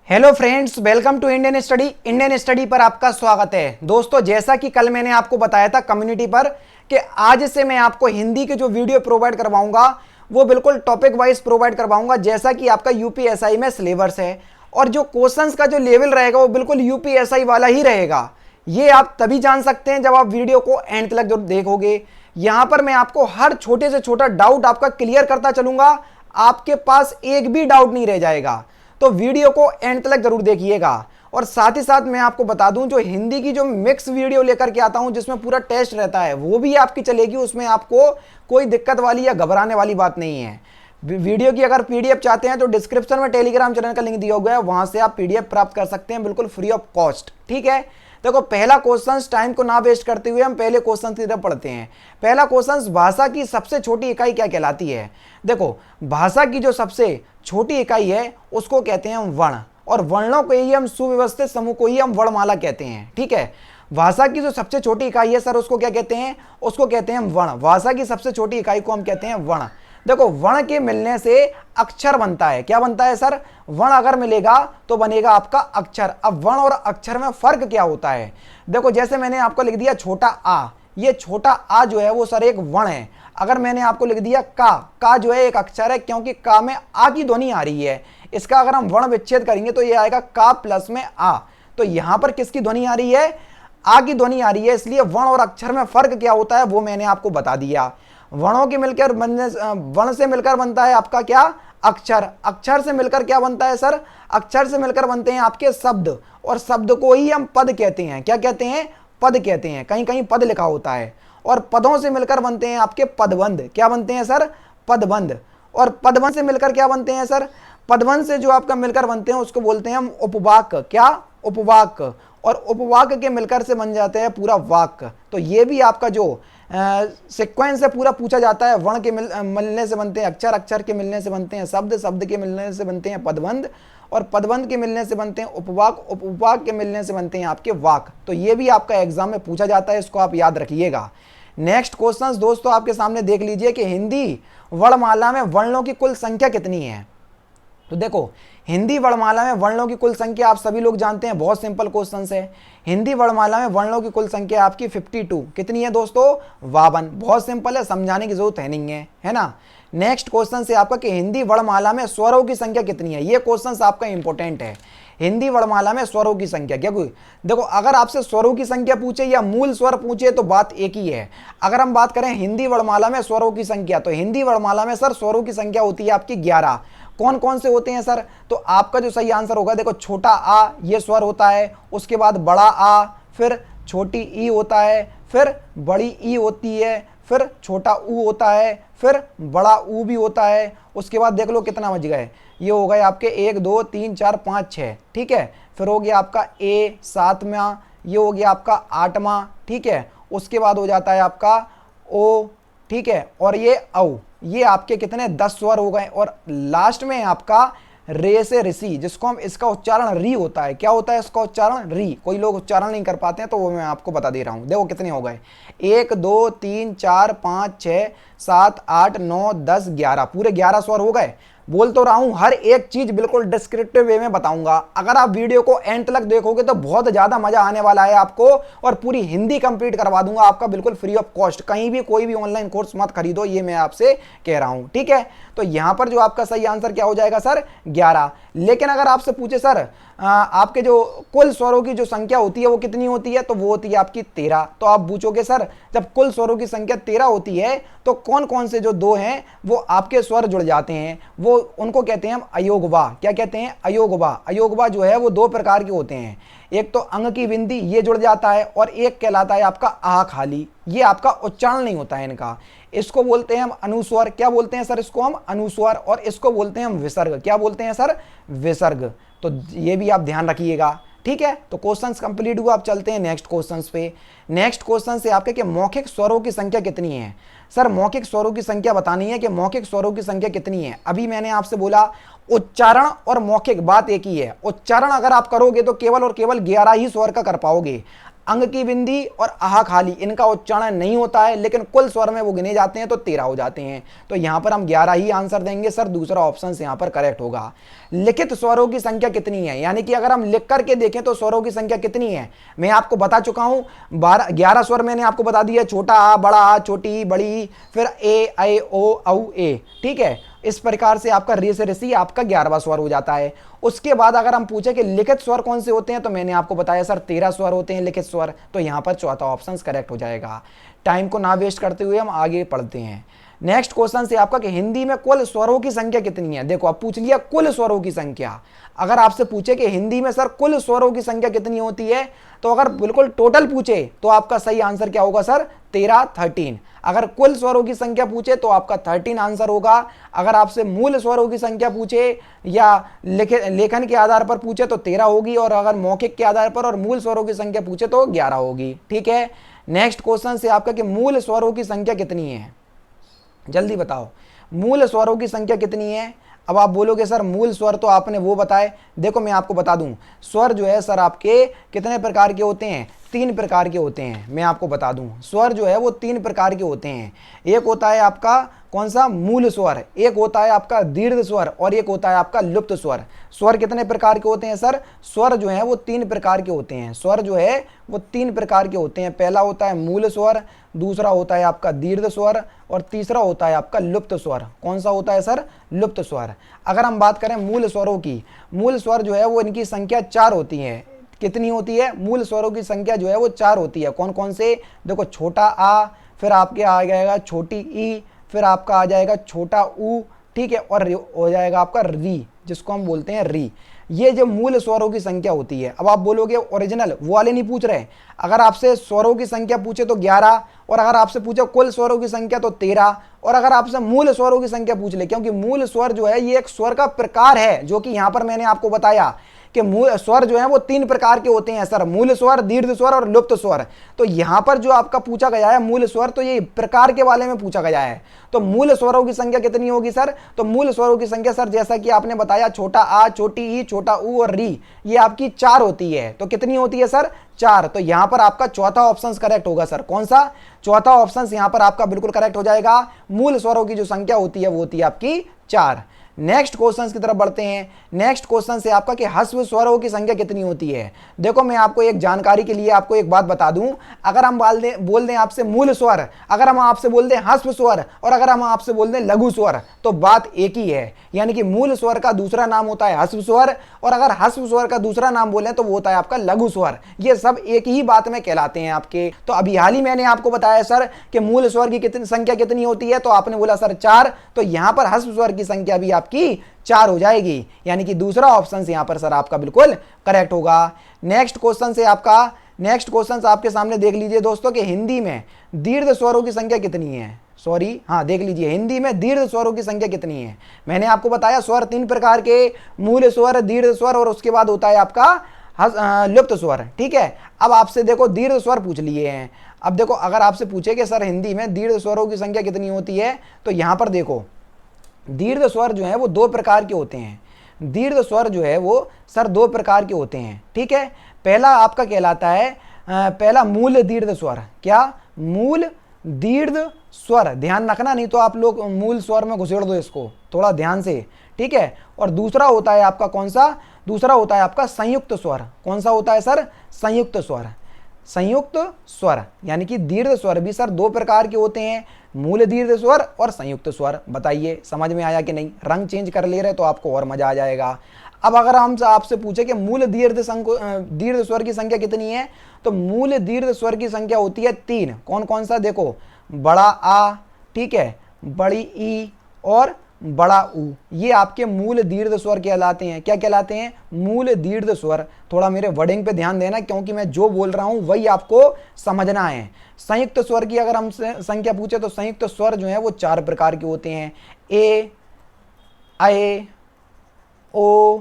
Hello friends, welcome to Indian study पर आपका स्वागत है। दोस्तों, जैसा कि कल मैंने आपको बताया था कम्युनिटी पर कि आज से मैं आपको हिंदी के जो वीडियो प्रोवाइड करवाऊंगा वो बिल्कुल टॉपिक वाइज प्रोवाइड करवाऊंगा, जैसा कि आपका यूपीएसआई में सिलेबस है। और जो क्वेश्चंस का जो लेवल रहेगा वो बिल्कुल यूपीएसआई वाला ही रहेगा। ये आप तभी जान सकते हैं जब आप वीडियो को एंड तक जरूर देखोगे। यहां पर मैं आपको हर छोटे से छोटा डाउट आपका क्लियर करता चलूंगा, आपके पास एक भी डाउट नहीं रह जाएगा। तो वीडियो को एंड तक जरूर देखिएगा। और साथ ही साथ मैं आपको बता दूं, जो हिंदी की जो मिक्स वीडियो लेकर के आता हूं जिसमें पूरा टेस्ट रहता है वो भी आपकी चलेगी। उसमें आपको कोई दिक्कत वाली या घबराने वाली बात नहीं है। वीडियो की अगर पीडीएफ चाहते हैं तो डिस्क्रिप्शन में टेलीग्राम चैनल का लिंक दिया हुआ है, वहां से आप पीडीएफ प्राप्त कर सकते हैं बिल्कुल फ्री ऑफ कॉस्ट। ठीक है, देखो पहला क्वेश्चन, टाइम को ना वेस्ट करते हुए हम पहले क्वेश्चन की तरफ पढ़ते हैं। पहला क्वेश्चन, भाषा की सबसे छोटी इकाई क्या कहलाती है। देखो, भाषा की जो सबसे छोटी इकाई है उसको कहते हैं हम वर्ण, और वर्णों को ही हम सुव्यवस्थित समूह को ही हम वर्णमाला कहते हैं। ठीक है, भाषा की जो सबसे छोटी इकाई है सर उसको क्या कहते हैं, उसको कहते हैं हम वर्ण। भाषा की सबसे छोटी इकाई को हम कहते हैं वर्ण। देखो, वर्ण के मिलने से अक्षर बनता है। क्या बनता है सर, वर्ण अगर मिलेगा तो बनेगा आपका अक्षर। अब वर्ण और अक्षर में फर्क क्या होता है, देखो जैसे मैंने आपको लिख दिया छोटा आ, ये छोटा आ जो है वो सर एक वर्ण है। अगर मैंने आपको लिख दिया का जो है एक अक्षर है, क्योंकि का में आ की ध्वनि आ रही है। इसका अगर हम वर्ण विच्छेद करेंगे तो ये आएगा का प्लस में आ। तो यहां पर किसकी ध्वनि आ रही है, आ की ध्वनि आ रही है। इसलिए वर्ण और अक्षर में फर्क क्या होता है वो मैंने आपको बता दिया। वर्णों के मिलकर बनने, वर्ण से मिलकर बनता है आपका क्या, अक्षर। अक्षर से मिलकर क्या बनता है सर, अक्षर से मिलकर बनते हैं आपके शब्द, और शब्द को ही हम पद कहते हैं। क्या कहते हैं, पद कहते हैं। कहीं कहीं पद लिखा होता है। और पदों से मिलकर बनते हैं आपके पदबंध। क्या बनते हैं सर, पदबंध। और पदबंध से मिलकर क्या बनते हैं सर, पदबंध से जो आपका मिलकर बनते हैं उसको बोलते हैं हम उपवाक्य। क्या, उपवाक्य। और उपवाक्य के मिलकर से बन जाते हैं पूरा वाक्य। तो ये भी आपका जो सीक्वेंस से पूरा पूछा जाता है। वर्ण के मिलने से बनते हैं अक्षर, अक्षर के मिलने से बनते हैं शब्द, शब्द के मिलने से बनते हैं पदबंध, और पदबंध के मिलने से बनते हैं उपवाक, उपवाक के मिलने से बनते हैं आपके वाक। तो ये भी आपका एग्जाम में पूछा जाता है, इसको आप याद रखिएगा। नेक्स्ट क्वेश्चन दोस्तों आपके सामने देख लीजिए कि हिंदी वर्णमाला में वर्णों की कुल संख्या कितनी है। तो देखो, हिंदी वर्णमाला में वर्णों की कुल संख्या आप सभी लोग जानते हैं, बहुत सिंपल क्वेश्चन है। हिंदी वर्णमाला में वर्णों की कुल संख्या आपकी 52। कितनी है दोस्तों, 52। बहुत सिंपल है, समझाने की जरूरत है नहीं है ना। नेक्स्ट क्वेश्चन से आपका कि हिंदी वर्णमाला में स्वरों की संख्या कितनी है। ये क्वेश्चन आपका इंपॉर्टेंट है। हिंदी वर्णमाला में स्वरों की संख्या क्या, कोई देखो अगर आपसे स्वरों की संख्या पूछे या मूल स्वर पूछे तो बात एक ही है। अगर हम बात करें हिंदी वर्णमाला में स्वरों की संख्या, तो हिंदी वर्णमाला में सर स्वरों की संख्या होती है आपकी 11। कौन कौन से होते हैं सर, तो आपका जो सही आंसर होगा, देखो छोटा आ ये स्वर होता है, उसके बाद बड़ा आ, फिर छोटी ई होता है, फिर बड़ी ई होती है, फिर छोटा ऊ होता है, फिर बड़ा ऊ भी होता है। उसके बाद देख लो कितना बज गए, ये हो गए आपके 1 2 3 4 5 6। ठीक है, फिर हो गया आपका ए 7वां, ये हो गया आपका 8वां। ठीक है, उसके बाद हो जाता है आपका ओ। ठीक है, और ये औ, ये आपके कितने 10 स्वर हो गए। और लास्ट में आपका रे से ऋषि, जिसको हम, इसका उच्चारण री होता है। क्या होता है इसका उच्चारण, री। कोई लोग उच्चारण नहीं कर पाते हैं तो वो मैं आपको बता दे रहा हूं। देखो कितने हो गए, 1 2 3 4 5 6 7 8 9 10 11, पूरे 11 स्वर हो गए। बोल तो रहा हूं, हर एक चीज बिल्कुल डिस्क्रिप्टिव वे में बताऊंगा। अगर आप वीडियो को एंड तक देखोगे तो बहुत ज्यादा मजा आने वाला है आपको, और पूरी हिंदी कंप्लीट करवा दूंगा आपका बिल्कुल फ्री ऑफ कॉस्ट। कहीं भी कोई भी ऑनलाइन कोर्स मत खरीदो, ये मैं आपसे कह रहा हूं। ठीक है, तो यहां पर जो आपका सही आंसर क्या हो जाएगा सर, 11। लेकिन अगर आपसे पूछे सर आपके जो कुल स्वरों की जो संख्या होती है वो कितनी होती है, तो वो होती है आपकी 13। तो आप पूछोगे सर जब कुल स्वरों की संख्या 13 होती है तो कौन कौन से जो दो हैं वो आपके स्वर जुड़ जाते हैं, वो उनको कहते हैं हम अयोगवा। क्या कहते हैं, अयोगवा। अयोगवा जो है वो 2 प्रकार के होते हैं, एक तो अंग की बिंदी ये जुड़ जाता है, और एक कहलाता है आपका आ खाली। ये आपका उच्चारण नहीं होता है इनका, इसको बोलते हैं हम अनुस्वर। क्या बोलते हैं सर, इसको हम अनुस्वर। और इसको बोलते हैं हम विसर्ग। क्या बोलते हैं सर, विसर्ग। तो ये भी आप ध्यान रखिएगा। ठीक है, तो क्वेश्चंस कंप्लीट हुआ। आप चलते हैं नेक्स्ट क्वेश्चंस पे। नेक्स्ट क्वेश्चन से आपके कि मौखिक स्वरों की संख्या कितनी है। सर मौखिक स्वरों की संख्या बतानी है कि मौखिक स्वरों की संख्या कितनी है। अभी मैंने आपसे बोला उच्चारण और मौखिक बात एक ही है। उच्चारण अगर आप करोगे तो केवल और केवल 11 ही स्वर का कर पाओगे। अंग की बिंदी और आहा खाली इनका उच्चारण नहीं होता है, लेकिन कुल स्वर में वो गिने जाते हैं तो 13 हो जाते हैं। तो यहाँ पर हम 11 ही आंसर देंगे सर, दूसरा ऑप्शन यहाँ पर करेक्ट होगा। लिखित स्वरों की संख्या कितनी है, यानी कि अगर हम लिख करके देखें तो स्वरों की संख्या कितनी है, मैं आपको बता चुका हूं 11 स्वर मैंने आपको बता दिया, छोटा आ, बड़ा आ, छोटी, बड़ी, फिर ए, ऐ, ओ, औ, ए। ठीक है, इस प्रकार से आपका रे से ऋषि आपका 11वां स्वर हो जाता है। उसके बाद अगर हम पूछे कि लिखित स्वर कौन से होते हैं, तो मैंने आपको बताया सर 13 स्वर होते हैं लिखित स्वर, तो यहां पर चौथा ऑप्शन करेक्ट हो जाएगा। टाइम को ना वेस्ट करते हुए हम आगे पढ़ते हैं। नेक्स्ट क्वेश्चन से आपका कि हिंदी में कुल स्वरों की संख्या कितनी है। देखो अब पूछ लिया कुल स्वरों की संख्या। अगर आपसे पूछे कि हिंदी में सर कुल स्वरों की संख्या कितनी होती है, तो अगर बिल्कुल टोटल पूछे तो आपका सही आंसर क्या होगा सर, 13। अगर कुल स्वरों की संख्या पूछे तो आपका 13 आंसर होगा। अगर आपसे मूल स्वरों की संख्या पूछे या लेखन के आधार पर पूछे तो 13 होगी, और अगर मौखिक के आधार पर और मूल स्वरों की संख्या पूछे तो 11 होगी। ठीक है, नेक्स्ट क्वेश्चन से आपका कि मूल स्वरों की संख्या कितनी है, जल्दी बताओ मूल स्वरों की संख्या कितनी है। अब आप बोलोगे सर मूल स्वर तो आपने वो बताए, देखो मैं आपको बता दूं, स्वर जो है सर आपके कितने प्रकार के होते हैं, 3 प्रकार के होते हैं। मैं आपको बता दूं स्वर जो है वो 3 प्रकार के होते हैं। एक होता है आपका कौन सा, मूल स्वर, एक होता है आपका दीर्घ स्वर, और एक होता है आपका लुप्त स्वर। स्वर कितने प्रकार के होते हैं सर, स्वर जो है वो 3 प्रकार के होते हैं। स्वर जो है वो 3 प्रकार के होते हैं। पहला होता है मूल स्वर, दूसरा होता है आपका दीर्घ स्वर, और तीसरा होता है आपका लुप्त स्वर। कौन सा होता है सर, लुप्त स्वर। अगर हम बात करें मूल स्वरों की, मूल स्वर जो है वो इनकी संख्या 4 होती है। कितनी होती है, मूल स्वरों की संख्या जो है वो 4 होती है। कौन कौन से, देखो छोटा आ, फिर आपके आ जाएगा छोटी ई, फिर आपका आ जाएगा छोटा ऊ, ठीक है, और हो जाएगा आपका री, जिसको हम बोलते हैं री। ये जो मूल स्वरों की संख्या होती है। अब आप बोलोगे ओरिजिनल, वो वाले नहीं पूछ रहे। अगर आपसे स्वरों की संख्या पूछे तो 11, और अगर आपसे पूछे कुल स्वरों की संख्या तो 13, और अगर आपसे मूल स्वरों की संख्या पूछ ले, क्योंकि मूल स्वर जो है ये एक स्वर का प्रकार है, जो कि यहां पर मैंने आपको बताया कि मूल स्वर जो है वो 3 प्रकार के होते हैं सर, मूल स्वर, दीर्घ स्वर और लुप्त स्वर। तो यहां पर जो आपका पूछा गया है मूल स्वर, तो ये प्रकार के बारे में पूछा गया है। तो मूल स्वरों की संख्या कितनी होगी सर, तो मूल स्वरों की संख्या सर जैसा कि आपने बताया छोटा आ, छोटी ई, छोटा ऊ और री, ये आपकी 4 होती है। तो कितनी होती है सर, 4। तो यहां पर आपका चौथा ऑप्शन करेक्ट होगा सर। कौन सा, चौथा ऑप्शन यहां पर आपका बिल्कुल करेक्ट हो जाएगा। मूल स्वरों की जो संख्या होती है वो होती है आपकी 4। नेक्स्ट क्वेश्चन की तरफ बढ़ते हैं। नेक्स्ट क्वेश्चन से आपका कि ह्रस्व स्वरों की संख्या कितनी होती है। देखो मैं आपको एक जानकारी के लिए आपको एक बात बता दूं, अगर हम बोल दें आपसे मूल स्वर, अगर हम आपसे बोल दें ह्रस्व स्वर, और अगर हम आपसे बोल दें लघु स्वर, तो बात एक ही है। यानी कि मूल स्वर का दूसरा नाम होता है ह्रस्व स्वर, और अगर ह्रस्व स्वर का दूसरा नाम बोले तो वो होता है आपका लघु स्वर। ये सब एक ही बात में कहलाते हैं आपके। तो अभी हाल ही मैंने आपको बताया सर कि मूल स्वर की कितनी संख्या कितनी होती है, तो आपने बोला सर 4। तो यहां पर ह्रस्व स्वर की संख्या भी की 4 हो जाएगी, यानी कि दूसरा ऑप्शन यहां पर सर आपका बिल्कुल करेक्ट होगा। नेक्स्ट क्वेश्चन आपके सामने देख लीजिए दोस्तों कि हिंदी में दीर्घ स्वरों की संख्या कितनी है। सॉरी, हाँ देख लीजिए हिंदी में दीर्घ स्वरों की संख्या कितनी है। मैंने आपको बताया स्वर 3 प्रकार के, मूल स्वर, दीर्घ स्वर, और उसके बाद होता है आपका लुप्त स्वर। ठीक है, अब आपसे देखो दीर्घ स्वर पूछ लिए हैं। अब देखो अगर आपसे पूछे कि सर हिंदी में दीर्घ स्वरों की संख्या कितनी होती है, तो यहां पर देखो दीर्घ स्वर जो है वो 2 प्रकार के होते हैं। दीर्घ स्वर जो है वो सर 2 प्रकार के होते हैं। ठीक है, पहला आपका कहलाता है पहला मूल दीर्घ स्वर। क्या, मूल दीर्घ स्वर, ध्यान रखना नहीं तो आप लोग मूल स्वर में घुसेड़ दो इसको थोड़ा ध्यान से। ठीक है, और दूसरा होता है आपका कौन सा, दूसरा होता है आपका संयुक्त स्वर। कौन सा होता है सर, संयुक्त स्वर। संयुक्त स्वर यानी कि दीर्घ स्वर भी सर 2 प्रकार के होते हैं, मूल दीर्घ स्वर और संयुक्त स्वर। बताइए समझ में आया कि नहीं, रंग चेंज कर ले रहे तो आपको और मजा आ जाएगा। अब अगर हम आपसे पूछे कि मूल दीर्घ स्वर की संख्या कितनी है, तो मूल दीर्घ स्वर की संख्या होती है 3। कौन कौन सा, देखो बड़ा आ, ठीक है, बड़ी ई और बड़ा ऊ, ये आपके मूल दीर्घ स्वर कहलाते हैं। क्या कहलाते हैं, मूल दीर्घ स्वर। थोड़ा मेरे वर्डिंग पे ध्यान देना, क्योंकि मैं जो बोल रहा हूं वही आपको समझना है। संयुक्त स्वर की अगर हम संख्या पूछे तो संयुक्त स्वर जो है वो 4 प्रकार के होते हैं, ए, ऐ, ओ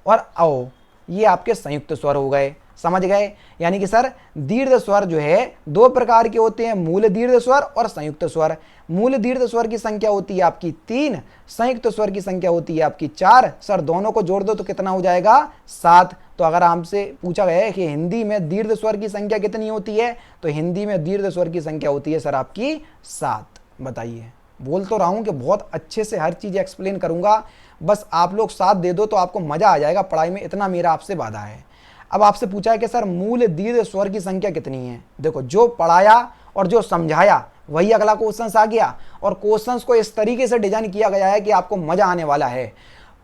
और औ। ये आपके संयुक्त स्वर हो गए। समझ गए? यानी कि सर दीर्घ स्वर जो है दो प्रकार के होते हैं, मूल दीर्घ स्वर और संयुक्त स्वर। मूल दीर्घ स्वर की संख्या होती है आपकी 3, संयुक्त स्वर की संख्या होती है आपकी 4। सर दोनों को जोड़ दो तो कितना हो जाएगा? 7। तो अगर हमसे पूछा गया है कि हिंदी में दीर्घ स्वर की संख्या कितनी होती है, तो हिंदी में दीर्घ स्वर की संख्या होती है सर आपकी 7। बताइए, बोल तो रहा हूं कि बहुत अच्छे से हर चीज एक्सप्लेन करूंगा, बस आप लोग साथ दे दो तो आपको मजा आ जाएगा पढ़ाई में, इतना मेरा आपसे वादा है। अब आपसे पूछा है कि सर मूल दीर्घ स्वर की संख्या कितनी है। देखो, जो पढ़ाया और जो समझाया वही अगला क्वेश्चन आ गया, और क्वेश्चंस को इस तरीके से डिजाइन किया गया है कि आपको मजा आने वाला है।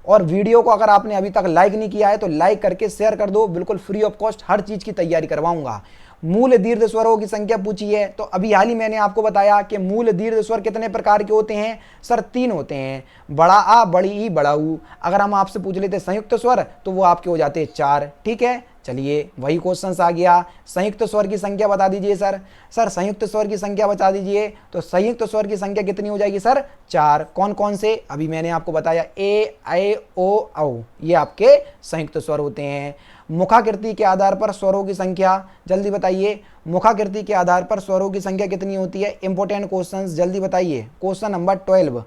और वीडियो को अगर आपने अभी तक लाइक नहीं किया है तो लाइक करके शेयर कर दो, बिल्कुल फ्री ऑफ कॉस्ट हर चीज की तैयारी करवाऊंगा। मूल दीर्घ स्वरों की संख्या पूछी है, तो अभी हाल ही मैंने आपको बताया कि मूल दीर्घ स्वर कितने प्रकार के होते हैं। सर 3 होते हैं, बड़ा आ, बड़ी ई, बड़ा ऊ। अगर हम आपसे पूछ लेते संयुक्त स्वर तो वो आपके हो जाते 4। ठीक है, चलिए वही क्वेश्चन आ गया। संयुक्त स्वर की संख्या बता दीजिए सर। सर संयुक्त स्वर की संख्या बता दीजिए, तो संयुक्त स्वर की संख्या कितनी हो जाएगी सर? 4। कौन कौन से? अभी मैंने आपको बताया, ए, ऐ, ओ, औ, ये आपके संयुक्त स्वर होते हैं। मुखाकृति के आधार पर स्वरों की संख्या जल्दी बताइए। मुखाकृति के आधार पर स्वरों की संख्या कितनी होती है? इंपॉर्टेंट क्वेश्चन जल्दी बताइए। क्वेश्चन नंबर 12,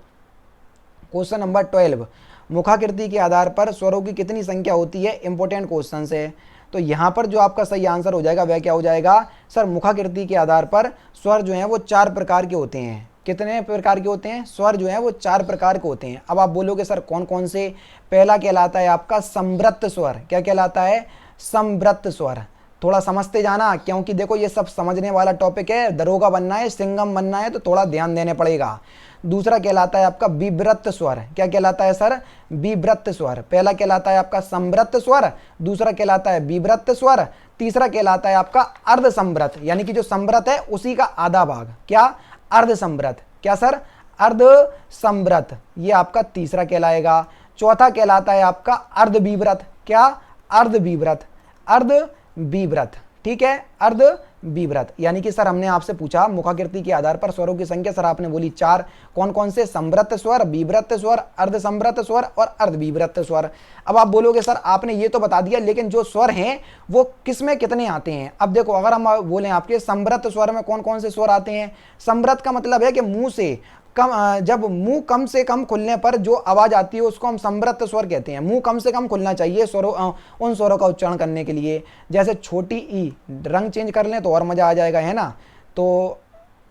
क्वेश्चन नंबर 12, मुखाकृति के आधार पर स्वरों की कितनी संख्या होती है? इंपॉर्टेंट क्वेश्चन है। तो यहाँ पर जो आपका सही आंसर हो जाएगा वह क्या हो जाएगा? सर मुखाकृति के आधार पर स्वर जो हैं वो 4 प्रकार के होते हैं। कितने प्रकार के होते हैं? स्वर जो हैं वो 4 प्रकार के होते हैं। अब आप बोलोगे सर कौन कौन से? पहला कहलाता है आपका संवृत्त स्वर। क्या कहलाता है? संवृत्त स्वर। थोड़ा समझते जाना, क्योंकि देखो ये सब समझने वाला टॉपिक है, दरोगा बनना है, सिंघम बनना है, तो थोड़ा ध्यान देने पड़ेगा। दूसरा कहलाता है आपका विवृत्त स्वर। क्या कहलाता है सर? विवृत्त स्वर। पहला कहलाता है आपका संवृत्त स्वर, दूसरा कहलाता है विवृत्त स्वर, तीसरा कहलाता है आपका अर्ध संवृत, यानी कि जो संवृत है उसी का आधा भाग। क्या? अर्ध संवृत। क्या सर? अर्ध संवृत, ये आपका तीसरा कहलाएगा। चौथा कहलाता है आपका अर्ध विवृत। क्या? अर्ध विवृत, अर्ध विवृत। ठीक है, अर्ध विवृत। यानी कि सर हमने आपसे पूछा मुखाकृति के आधार पर स्वरों की संख्या, सर आपने बोली 4। कौन कौन से? संवृत्त स्वर, विवृत्त स्वर, अर्ध संवृत्त स्वर और अर्ध विवृत्त स्वर। अब आप बोलोगे सर आपने ये तो बता दिया, लेकिन जो स्वर हैं वो किस में कितने आते हैं? अब देखो, अगर हम बोले आपके संवृत्त स्वर में कौन कौन से स्वर आते हैं? संवृत्त का मतलब है कि मुंह से कम, जब मुंह कम से कम खुलने पर जो आवाज आती है उसको हम संवृत्त स्वर कहते हैं। मुंह कम से कम खुलना चाहिए स्वरों, उन स्वरों का उच्चारण करने के लिए। जैसे छोटी ई, रंग चेंज कर लें तो और मजा आ जाएगा, है ना? तो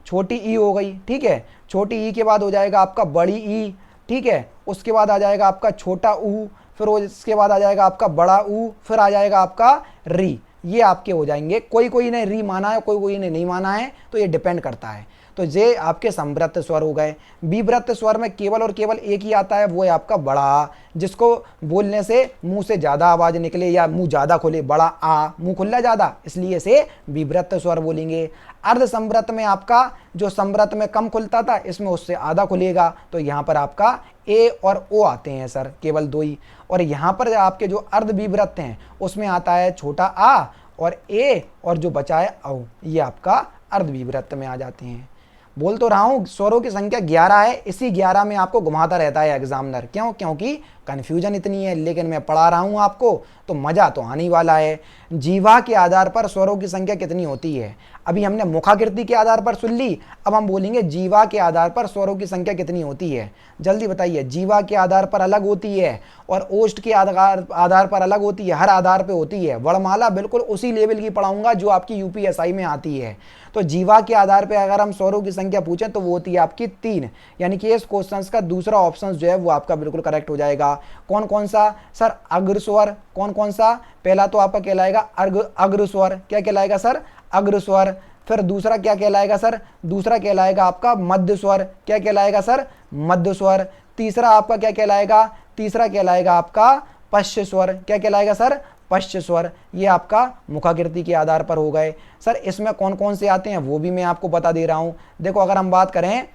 छोटी ई हो गई, ठीक है। छोटी ई के बाद हो जाएगा आपका बड़ी ई, ठीक है। उसके बाद आ जाएगा आपका छोटा ऊ, फिर उसके बाद आ जाएगा आपका बड़ा ऊ, फिर आ जाएगा आपका री। ये आपके हो जाएंगे। कोई कोई ने री माना है, कोई कोई ने नहीं माना है, तो ये डिपेंड करता है। तो ये आपके संवृत्त स्वर हो गए। विवृत्त स्वर में केवल और केवल एक ही आता है, वो है आपका बड़ा आ, जिसको बोलने से मुंह से ज्यादा आवाज निकले या मुंह ज्यादा खुले, बड़ा आ, मुंह खुला ज्यादा, इसलिए इसे विवृत्त स्वर बोलेंगे। अर्ध संवृत्त में आपका जो संवृत्त में कम खुलता था, इसमें उससे आधा खुलेगा, तो यहाँ पर आपका ए और ओ आते हैं सर, केवल 2 ही। और यहाँ पर आपके जो अर्ध विवृत्त हैं उसमें आता है छोटा आ और ए, और जो बचा है औ, ये आपका अर्ध विवृत्त में आ जाते हैं। बोल तो रहा हूं स्वरों की संख्या 11 है, इसी 11 में आपको घुमाता रहता है एग्जामिनर। क्यों? क्योंकि कन्फ्यूजन इतनी है, लेकिन मैं पढ़ा रहा हूं आपको तो मजा तो आने वाला है। जीवा के आधार पर स्वरों की संख्या कितनी होती है? अभी हमने मुखाकृति के आधार पर सुन ली, अब हम बोलेंगे जीवा के आधार पर स्वरों की संख्या कितनी होती है। जल्दी बताइए। जीवा के आधार पर अलग होती है और ओष्ठ के आधार पर अलग होती है, हर आधार पे होती है। वर्णमाला बिल्कुल उसी लेवल की पढ़ाऊंगा जो आपकी यूपीएसआई में आती है। तो जीवा के आधार पर अगर हम स्वरों की संख्या पूछें तो वो होती है आपकी 3, यानी कि इस क्वेश्चन का दूसरा ऑप्शन जो है वो आपका बिल्कुल करेक्ट हो जाएगा। कौन कौन सा? सर अग्रस्वर। कौन कौन सा? पहला तो आपका कहलाएगा अग्रस्वर। क्या कहलाएगा सर? अग्रस्वर। फिर दूसरा क्या कहलाएगा सर? दूसरा कहलाएगा आपका मध्य स्वर। क्या कहलाएगा सर? मध्य स्वर। तीसरा आपका क्या कहलाएगा? तीसरा कहलाएगा आपका पश्च स्वर। क्या कहलाएगा सर? पश्च स्वर। ये आपका मुखाकृति के आधार पर हो गए। सर इसमें कौन कौन से आते हैं वो भी मैं आपको बता दे रहा हूं। देखो, अगर हम बात करें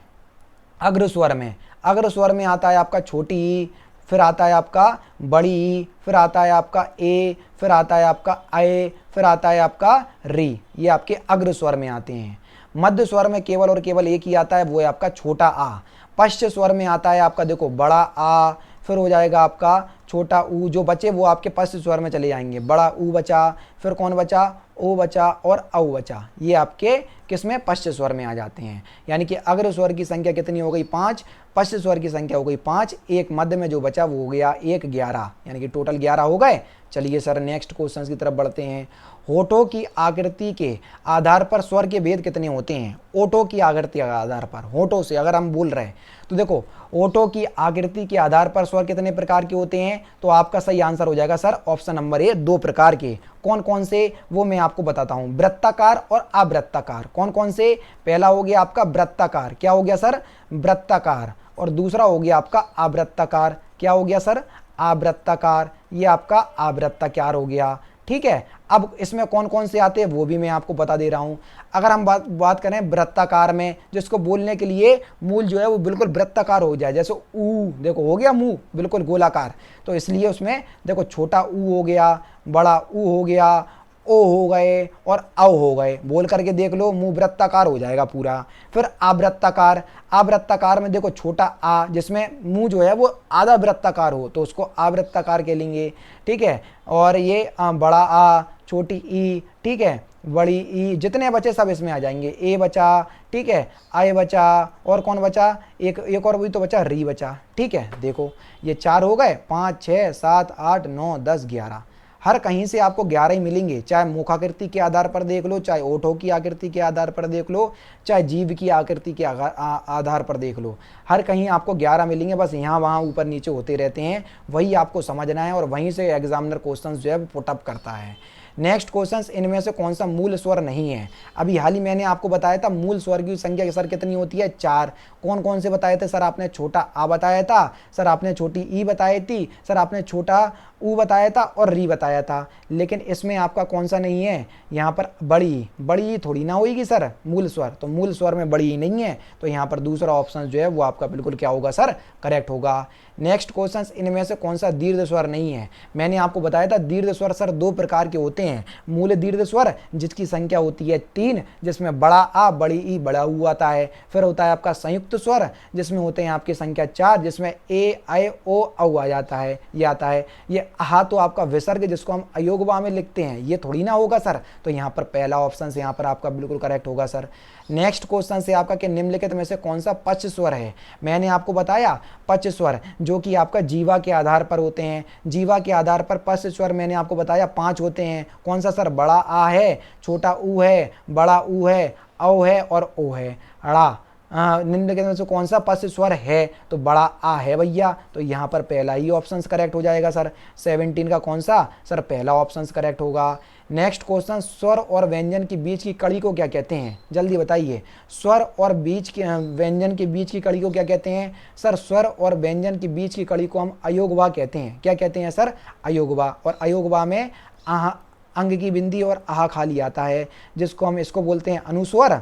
अग्रस्वर में, अग्रस्वर में आता है आपका छोटी ई, फिर आता है आपका बड़ी ई, फिर आता है आपका ए, फिर आता है आपका ऐ, फिर आता है आपका री। ये आपके अग्र स्वर में आते हैं। मध्य स्वर में केवल और केवल एक ही आता है, वो है आपका छोटा आ। पश्च स्वर में आता है आपका देखो बड़ा आ, फिर हो जाएगा आपका छोटा ऊ जो बचे वो आपके पश्च स्वर में चले जाएंगे। बड़ा ऊ बचा, फिर कौन बचा, ओ बचा और औ बचा, ये आपके किसमें, पश्च स्वर में आ जाते हैं। यानी कि अग्र स्वर की संख्या कितनी हो गई, 5, पश्च स्वर की संख्या हो गई 5, एक मध्य में जो बचा वो हो गया 1, 11, यानी कि टोटल 11 हो गए। चलिए सर नेक्स्ट क्वेश्चन की तरफ बढ़ते हैं। होठों की आकृति के आधार पर स्वर के भेद कितने होते हैं। ओठों की आकृति के आधार पर, होठों से अगर हम बोल रहे हैं तो देखो ओठों की आकृति के आधार पर स्वर कितने प्रकार के होते हैं, तो आपका सही आंसर हो जाएगा सर ऑप्शन नंबर ए, 2 प्रकार के। कौन कौन से वो मैं आपको बताता हूं, वृत्ताकार और अवृत्ताकार। कौन कौन से, पहला हो गया आपका वृत्ताकार, क्या हो गया सर, वृत्ताकार, और दूसरा हो गया आपका अवृत्ताकार, क्या हो गया सर, अवृत्ताकार, ये आपका अवृत्ताकार हो गया। ठीक है, अब इसमें कौन कौन से आते हैं वो भी मैं आपको बता दे रहा हूं। अगर हम बात करें वृत्ताकार में, जिसको बोलने के लिए मूल जो है वो बिल्कुल वृत्ताकार हो जाए, जैसे ऊ, देखो हो गया मुंह बिल्कुल गोलाकार, तो इसलिए उसमें देखो छोटा ऊ हो गया, बड़ा ऊ हो गया, ओ हो गए और औ हो गए, बोल करके देख लो, मुंह वृत्ताकार हो जाएगा पूरा। फिर अवृत्ताकार, अवृत्ताकार में देखो छोटा आ, जिसमें मुंह जो है वो आधा वृत्ताकार हो तो उसको अवृत्ताकार कहेंगे। ठीक है, और ये बड़ा आ, छोटी ई, ठीक है, बड़ी ई, जितने बचे सब इसमें आ जाएंगे। ए बचा, ठीक है, आय बचा, और कौन बचा, एक और भी तो बचा, री बचा। ठीक है, देखो ये 4 हो गए, 5, 6, 7, 8, 9, 10, 11, हर कहीं से आपको 11 ही मिलेंगे, चाहे मुखाकृति के आधार पर देख लो, चाहे ओठों की आकृति के आधार पर देख लो, चाहे जीभ की आकृति के आधार पर देख लो, हर कहीं आपको 11 मिलेंगे। बस यहाँ वहाँ ऊपर नीचे होते रहते हैं, वही आपको समझना है और वहीं से एग्जामिनर क्वेश्चन जो है पुटअप करता है। नेक्स्ट क्वेश्चन, इनमें से कौन सा मूल स्वर नहीं है। अभी हाल ही मैंने आपको बताया था मूल स्वर की संख्या सर कितनी होती है, 4। कौन कौन से बताए थे सर, आपने छोटा आ बताया था, सर आपने छोटी ई बताई थी, सर आपने छोटा ऊ बताया था और री बताया था। लेकिन इसमें आपका कौन सा नहीं है, यहाँ पर बड़ी, बड़ी थोड़ी ना होगी सर मूल स्वर, तो मूल स्वर में बड़ी ही नहीं है, तो यहाँ पर दूसरा ऑप्शन जो है वो आपका बिल्कुल क्या होगा सर, करेक्ट होगा। नेक्स्ट क्वेश्चन, इनमें से कौन सा दीर्घ स्वर नहीं है। मैंने आपको बताया था दीर्घ स्वर सर 2 प्रकार के होते हैं। मूल दीर्घ स्वर जिसकी संख्या होती है 3, जिसमें बड़ा आ, बड़ी ई, बड़ा ऊ आता है। फिर होता है आपका संयुक्त स्वर जिसमें होते हैं आपकी संख्या 4, जिसमें ए, आय, ओ, औ आ जाता है, ये आता है। ये आहा तो आपका विसर्ग जिसको हम अयोगवा में लिखते हैं, ये थोड़ी ना होगा सर, तो यहाँ पर पहला ऑप्शन से यहाँ पर आपका बिल्कुल करेक्ट होगा सर। नेक्स्ट क्वेश्चन से आपका कि निम्नलिखित में से कौन सा पश्च स्वर है। मैंने आपको बताया पश्च स्वर जो कि आपका जीवा के आधार पर होते हैं। जीवा के आधार पर पश्च स्वर मैंने आपको बताया 5 होते हैं। कौन सा सर, बड़ा आ है, छोटा ऊ है, बड़ा ऊ है, औ है और ओ है। अड़ा निम्नलिखित में से कौन सा पश्च स्वर है, तो बड़ा आ है भैया, तो यहाँ पर पहला ही ऑप्शन करेक्ट हो जाएगा सर। 17 का कौन सा सर, पहला ऑप्शन करेक्ट होगा। नेक्स्ट क्वेश्चन, स्वर और व्यंजन के बीच की कड़ी को क्या कहते हैं, जल्दी बताइए। स्वर और बीच के व्यंजन के बीच की कड़ी को क्या कहते हैं सर, स्वर और व्यंजन के बीच की कड़ी को हम अयोगवा कहते हैं। क्या कहते हैं सर, अयोगवा। और अयोगवा में आह अंग की बिंदी और आह खाली आता है, जिसको हम इसको बोलते हैं अनुस्वर,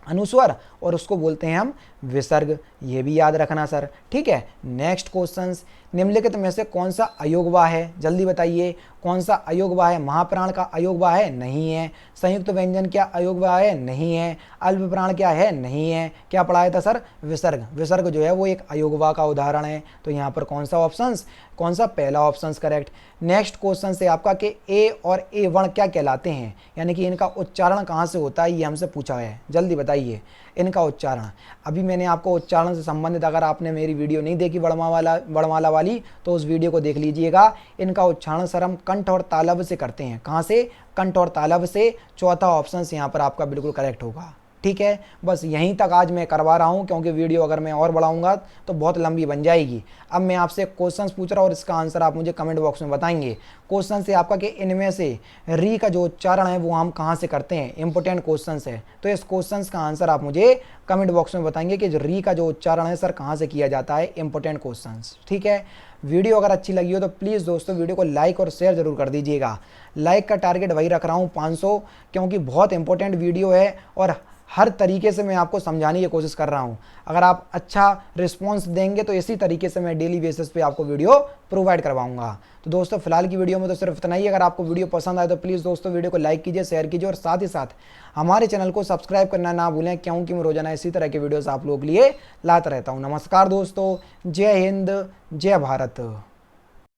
अनुस्वर, और उसको बोलते हैं हम विसर्ग। ये भी याद रखना सर, ठीक है। नेक्स्ट क्वेश्चंस, निम्नलिखित में से कौन सा अयोगवा है, जल्दी बताइए कौन सा अयोगवा है। महाप्राण का अयोगवा है, नहीं है। संयुक्त व्यंजन क्या अयोगवा है, नहीं है। अल्प प्राण क्या है, नहीं है। क्या पढ़ाया था सर, विसर्ग। विसर्ग जो है वो एक अयोगवा का उदाहरण है, तो यहाँ पर कौन सा ऑप्शन, कौन सा, पहला ऑप्शन करेक्ट। नेक्स्ट क्वेश्चन से आपका कि ए और ए वर्ण क्या कहलाते हैं, यानी कि इनका उच्चारण कहाँ से होता है, ये हमसे पूछा है, जल्दी बताइए इनका उच्चारण। अभी मैंने आपको उच्चारण से संबंधित, अगर आपने मेरी वीडियो नहीं देखी वर्णमाला वाली, तो उस वीडियो को देख लीजिएगा। इनका उच्चारण सर हम कंठ और तालव्य से करते हैं। कहाँ से, कंठ और तालव्य से। चौथा ऑप्शन यहाँ पर आपका बिल्कुल करेक्ट होगा, ठीक है। बस यहीं तक आज मैं करवा रहा हूं, क्योंकि वीडियो अगर मैं और बढ़ाऊंगा तो बहुत लंबी बन जाएगी। अब मैं आपसे क्वेश्चंस पूछ रहा हूं और इसका आंसर आप मुझे कमेंट बॉक्स में बताएंगे। क्वेश्चन से आपका कि इनमें से री का जो उच्चारण है वो हम कहां से करते हैं, इंपॉर्टेंट क्वेश्चन है। तो इस क्वेश्चन का आंसर आप मुझे कमेंट बॉक्स में बताएंगे कि री का जो उच्चारण है सर कहाँ से किया जाता है, इंपॉर्टेंट क्वेश्चन, ठीक है। वीडियो अगर अच्छी लगी हो तो प्लीज़ दोस्तों वीडियो को लाइक और शेयर जरूर कर दीजिएगा। लाइक का टारगेट वही रख रहा हूँ 500, क्योंकि बहुत इंपॉर्टेंट वीडियो है और हर तरीके से मैं आपको समझाने की कोशिश कर रहा हूं। अगर आप अच्छा रिस्पांस देंगे तो इसी तरीके से मैं डेली बेसिस पे आपको वीडियो प्रोवाइड करवाऊंगा। तो दोस्तों फिलहाल की वीडियो में तो सिर्फ इतना ही। अगर आपको वीडियो पसंद आए तो प्लीज़ दोस्तों वीडियो को लाइक कीजिए, शेयर कीजिए और साथ ही साथ हमारे चैनल को सब्सक्राइब करना ना भूलें, क्योंकि मैं रोजाना इसी तरह के वीडियोज़ आप लोगों के लिए लाता रहता हूँ। नमस्कार दोस्तों, जय हिंद, जय भारत।